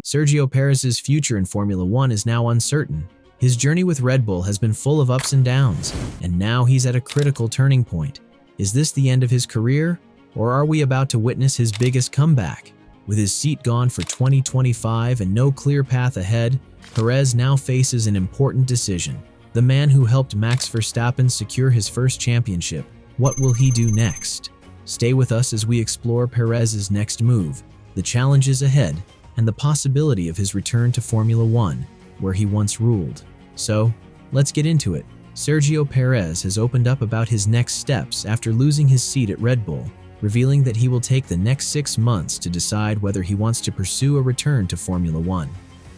Sergio Perez's future in Formula One is now uncertain. His journey with Red Bull has been full of ups and downs, and now he's at a critical turning point. Is this the end of his career, or are we about to witness his biggest comeback? With his seat gone for 2025 and no clear path ahead, Perez now faces an important decision. The man who helped Max Verstappen secure his first championship. What will he do next? Stay with us as we explore Perez's next move, the challenges ahead, and the possibility of his return to Formula One, where he once ruled. So, let's get into it. Sergio Perez has opened up about his next steps after losing his seat at Red Bull, revealing that he will take the next 6 months to decide whether he wants to pursue a return to Formula One.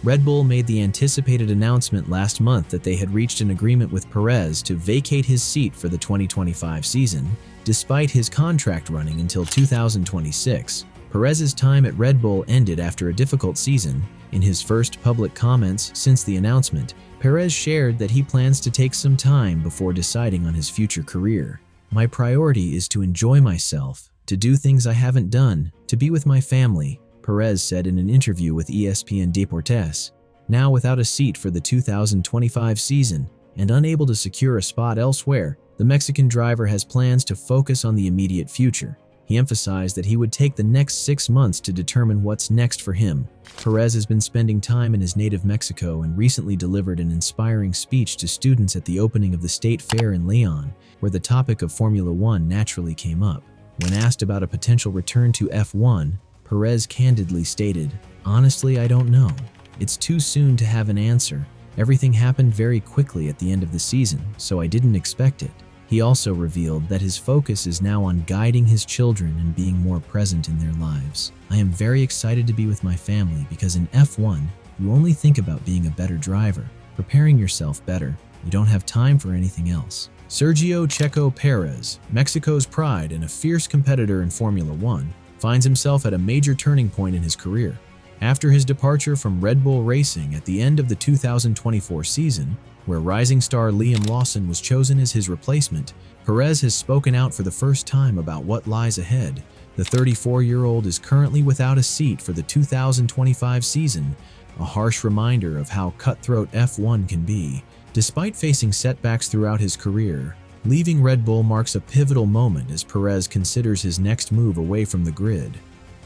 Red Bull made the anticipated announcement last month that they had reached an agreement with Perez to vacate his seat for the 2025 season, despite his contract running until 2026. Perez's time at Red Bull ended after a difficult season. In his first public comments since the announcement, Perez shared that he plans to take some time before deciding on his future career. "My priority is to enjoy myself, to do things I haven't done, to be with my family," Perez said in an interview with ESPN Deportes. Now without a seat for the 2025 season and unable to secure a spot elsewhere, the Mexican driver has plans to focus on the immediate future. He emphasized that he would take the next 6 months to determine what's next for him. Perez has been spending time in his native Mexico and recently delivered an inspiring speech to students at the opening of the State Fair in Leon, where the topic of Formula One naturally came up. When asked about a potential return to F1, Perez candidly stated, "Honestly, I don't know. It's too soon to have an answer. Everything happened very quickly at the end of the season, so I didn't expect it." He also revealed that his focus is now on guiding his children and being more present in their lives. "I am very excited to be with my family because in F1, you only think about being a better driver, preparing yourself better. You don't have time for anything else." Sergio Checo Perez, Mexico's pride and a fierce competitor in Formula One, finds himself at a major turning point in his career. After his departure from Red Bull Racing at the end of the 2024 season, where rising star Liam Lawson was chosen as his replacement, Perez has spoken out for the first time about what lies ahead. The 34-year-old is currently without a seat for the 2025 season, a harsh reminder of how cutthroat F1 can be. Despite facing setbacks throughout his career, leaving Red Bull marks a pivotal moment as Perez considers his next move away from the grid.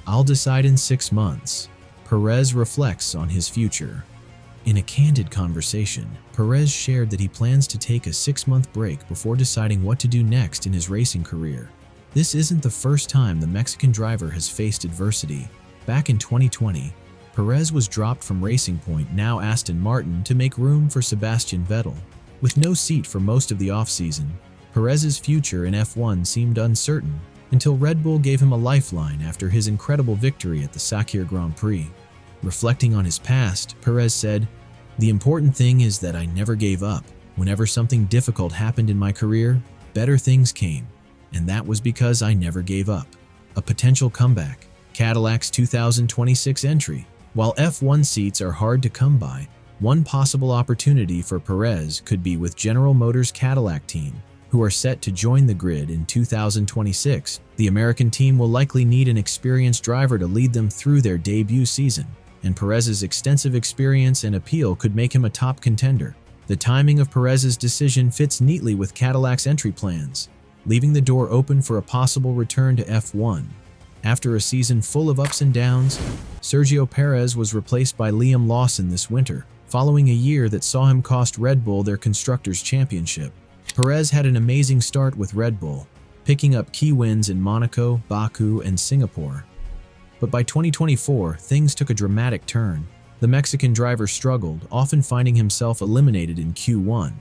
"I'll decide in 6 months." Perez reflects on his future. In a candid conversation, Perez shared that he plans to take a 6-month break before deciding what to do next in his racing career. This isn't the first time the Mexican driver has faced adversity. Back in 2020, Perez was dropped from Racing Point, now Aston Martin, to make room for Sebastian Vettel. With no seat for most of the offseason, Perez's future in F1 seemed uncertain until Red Bull gave him a lifeline after his incredible victory at the Sakir Grand Prix. Reflecting on his past, Perez said, "The important thing is that I never gave up. Whenever something difficult happened in my career, better things came, and that was because I never gave up." A potential comeback. Cadillac's 2026 entry. While F1 seats are hard to come by, one possible opportunity for Perez could be with General Motors' Cadillac team, who are set to join the grid in 2026. The American team will likely need an experienced driver to lead them through their debut season, and Perez's extensive experience and appeal could make him a top contender. The timing of Perez's decision fits neatly with Cadillac's entry plans, leaving the door open for a possible return to F1. After a season full of ups and downs, Sergio Perez was replaced by Liam Lawson this winter, following a year that saw him cost Red Bull their Constructors' Championship. Perez had an amazing start with Red Bull, picking up key wins in Monaco, Baku, and Singapore. But by 2024, things took a dramatic turn. The Mexican driver struggled, often finding himself eliminated in Q1,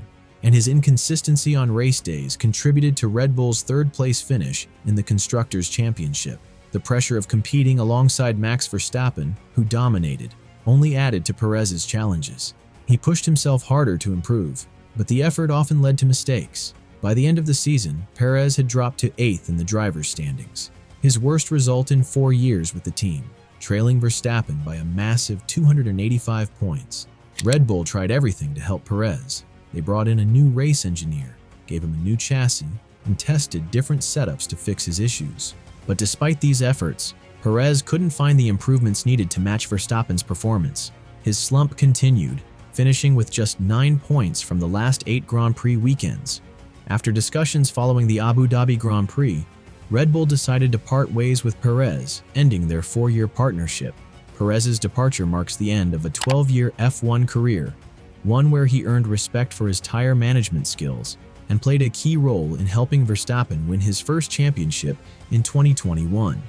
and his inconsistency on race days contributed to Red Bull's third-place finish in the Constructors' Championship. The pressure of competing alongside Max Verstappen, who dominated, only added to Perez's challenges. He pushed himself harder to improve, but the effort often led to mistakes. By the end of the season, Perez had dropped to 8th in the drivers' standings, his worst result in 4 years with the team, trailing Verstappen by a massive 285 points. Red Bull tried everything to help Perez. They brought in a new race engineer, gave him a new chassis, and tested different setups to fix his issues. But despite these efforts, Perez couldn't find the improvements needed to match Verstappen's performance. His slump continued, finishing with just 9 points from the last 8 Grand Prix weekends. After discussions following the Abu Dhabi Grand Prix, Red Bull decided to part ways with Perez, ending their 4-year partnership. Perez's departure marks the end of a 12-year F1 career, one where he earned respect for his tire management skills and played a key role in helping Verstappen win his first championship in 2021.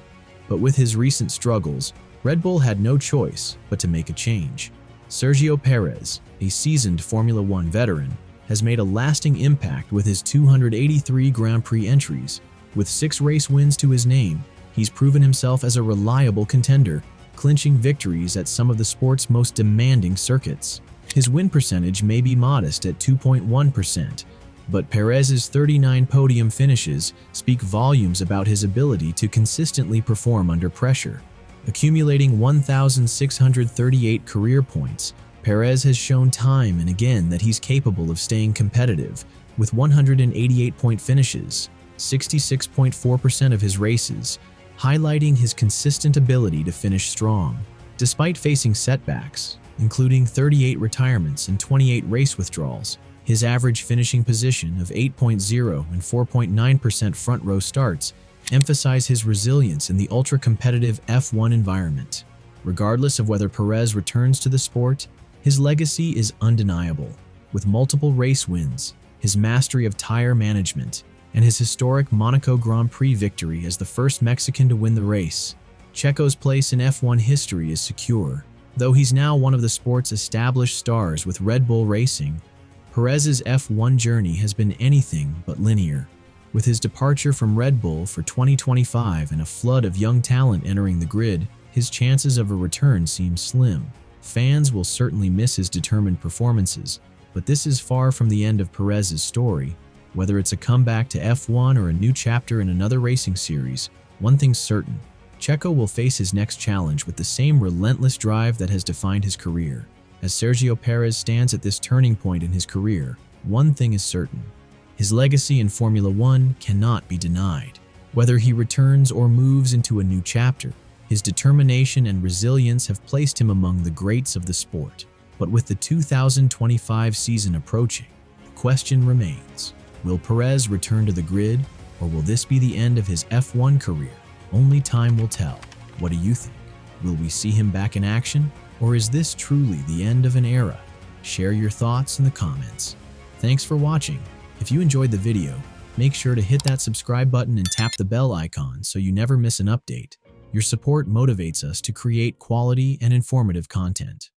But with his recent struggles, Red Bull had no choice but to make a change. Sergio Perez, a seasoned Formula One veteran, has made a lasting impact with his 283 Grand Prix entries. With 6 race wins to his name, he's proven himself as a reliable contender, clinching victories at some of the sport's most demanding circuits. His win percentage may be modest at 2.1%, but Perez's 39 podium finishes speak volumes about his ability to consistently perform under pressure. Accumulating 1,638 career points, Perez has shown time and again that he's capable of staying competitive, with 188-point finishes, 66.4% of his races, highlighting his consistent ability to finish strong. Despite facing setbacks, including 38 retirements and 28 race withdrawals, his average finishing position of 8.0 and 4.9% front row starts emphasize his resilience in the ultra-competitive F1 environment. Regardless of whether Perez returns to the sport, his legacy is undeniable. With multiple race wins, his mastery of tire management, and his historic Monaco Grand Prix victory as the first Mexican to win the race, Checo's place in F1 history is secure. Though he's now one of the sport's established stars with Red Bull Racing, Perez's F1 journey has been anything but linear. With his departure from Red Bull for 2025 and a flood of young talent entering the grid, his chances of a return seem slim. Fans will certainly miss his determined performances, but this is far from the end of Perez's story. Whether it's a comeback to F1 or a new chapter in another racing series, one thing's certain: Checo will face his next challenge with the same relentless drive that has defined his career. As Sergio Perez stands at this turning point in his career, one thing is certain: his legacy in Formula One cannot be denied. Whether he returns or moves into a new chapter, his determination and resilience have placed him among the greats of the sport. But with the 2025 season approaching, the question remains: will Perez return to the grid, or will this be the end of his F1 career? Only time will tell. What do you think? Will we see him back in action, or is this truly the end of an era? Share your thoughts in the comments. Thanks for watching. If you enjoyed the video, make sure to hit that subscribe button and tap the bell icon so you never miss an update. Your support motivates us to create quality and informative content.